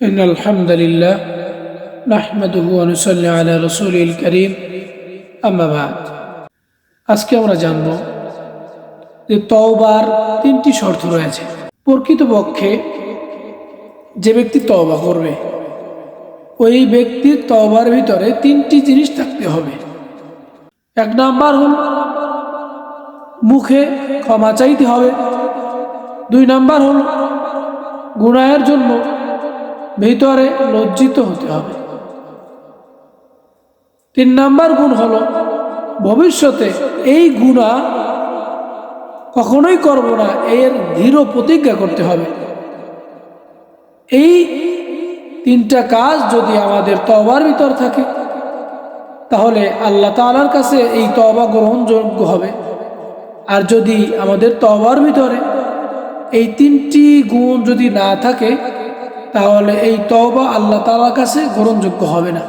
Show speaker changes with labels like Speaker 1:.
Speaker 1: إن الحمد لله نحمده ونصلي على رسوله الكريم أما بعد আজকে আমরা জানব যে তওবার তিনটি শর্ত রয়েছে। প্রকৃতপক্ষে যে ব্যক্তি তওবা করবে ওই ব্যক্তির তওবার ভিতরে তিনটি জিনিস থাকতে হবে। এক নাম্বার হল মুখে ক্ষমা চাইতে হবে। দুই নাম্বার হল গুনাহের জন্য ভিতরে লজ্জিত হতে হবে। তিন নাম্বার গুণ হলো ভবিষ্যতে এই গুনাহ কখনোই করব না এর দৃঢ় প্রতিজ্ঞা করতে হবে। এই তিনটা কাজ যদি আমাদের তওবার ভিতর থাকে তাহলে আল্লাহ তাআলার কাছে এই তওবা গ্রহণযোগ্য হবে। আর যদি আমাদের তওবার ভিতরে এই তিনটি গুণ যদি না থাকে তাহলে এই তওবা আল্লাহ তাআলার কাছে গ্রহণযোগ্য হবে না।